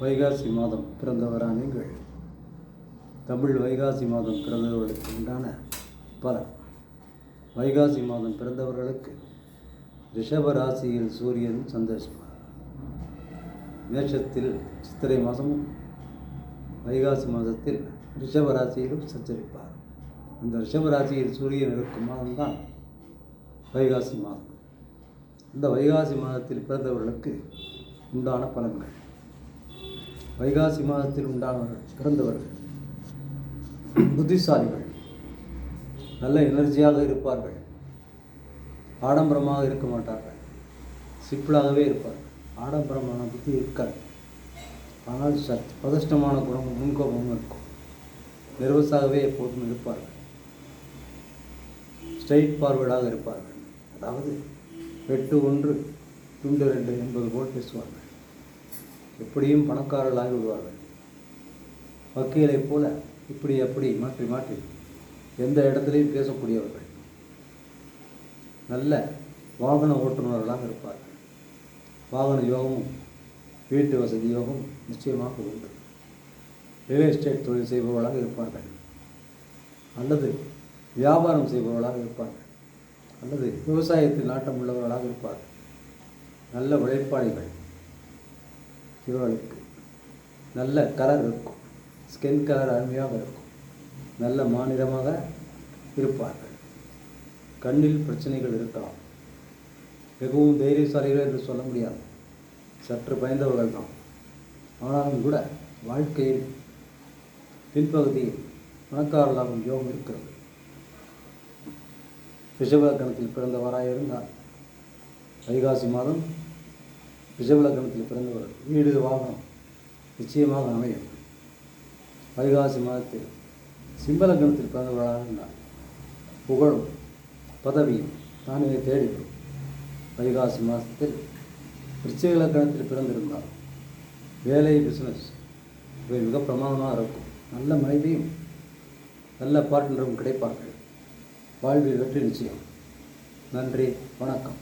வைகாசி மாதம் பிறந்தவரான நீங்கள் தமிழ் வைகாசி மாதம் பிறந்தவர்களுக்கு உண்டான பலன். வைகாசி மாதம் பிறந்தவர்களுக்கு ரிஷப ராசியில் சூரியன் சந்தோஷமார். மேஷத்தில் சித்திரை மாதமும் வைகாசி மாதத்தில் ரிஷப ராசியிலும் சஞ்சரிப்பார். அந்த ரிஷப ராசியில் சூரியன் இருக்கும் மாதம்தான் வைகாசி மாதம். இந்த வைகாசி மாதத்தில் பிறந்தவர்களுக்கு உண்டான பலன்கள். வைகாசி மாதத்தில் பிறந்தவர்கள் புத்திசாலிகள், நல்ல எனர்ஜியாக இருப்பார்கள், ஆடம்பரமாக இருக்க மாட்டார்கள், சிம்பிளாகவே இருப்பார்கள். ஆடம்பரமான புத்தி இருக்காது, ஆனால் பதஷ்டமான குணமும் முன்கோபமும் இருக்கும். நர்வஸாகவே எப்போதும் இருப்பார்கள். ஸ்ட்ரைட் ஃபார்வர்டாக இருப்பார்கள். அதாவது வெட்டு ஒன்று துண்டு ரெண்டு என்பது போல் பேசுவார்கள். எப்படியும் பணக்காரர்களாகி விடுவார்கள். வக்கீலை போல இப்படி அப்படி மாற்றி மாற்றி எந்த இடத்துலையும் பேசக்கூடியவர்கள். நல்ல வாகன ஓட்டுநர்களாக இருப்பார்கள். வாகன யோகமும் வீட்டு வசதி யோகமும் நிச்சயமாக உண்டு. ரியல் எஸ்டேட் தொழில் செய்பவர்களாக இருப்பார்கள், அல்லது வியாபாரம் செய்பவர்களாக இருப்பார்கள், அல்லது விவசாயத்தில் நாட்டம் உள்ளவர்களாக இருப்பார்கள். நல்ல உழைப்பாளிகள். இவர்களுக்கு நல்ல கலர் இருக்கும், ஸ்கின் கலர் அருமையாக இருக்கும், நல்ல மாநிலமாக இருப்பார்கள். கண்ணில் பிரச்சனைகள் இருக்கலாம். மிகவும் தைரியசாலிகள் என்று சொல்ல முடியாது, சற்று பயந்தவர்கள் தான். ஆனாலும் கூட வாழ்க்கையில் பின்பகுதியில் பணக்காரர்களாகும் யோகம் இருக்கிறது. ரிஷபலக்கணத்தில் பிறந்தவராக இருந்தால் வைகாசி மாதம் ரிஷபலக்கணத்தில் பிறந்தவர் வீடு வாகனம் நிச்சயமாக அமையும். வைகாசி மாதத்தில் சிம்மலக்கணத்தில் பிறந்தவராக இருந்தால் புகழும் பதவியும் தானே தேடிவிடும். வைகாசி மாதத்தில் விருச்சிக லக்கணத்தில் பிறந்திருந்தால் வேலை, பிஸ்னஸ் இவை மிக பிரமாதமாக இருக்கும். நல்ல மனைவியும் நல்ல பார்ட்னரும் கிடைப்பார்கள். வாழ்வில் வெற்றி நிச்சயம். நன்றி, வணக்கம்.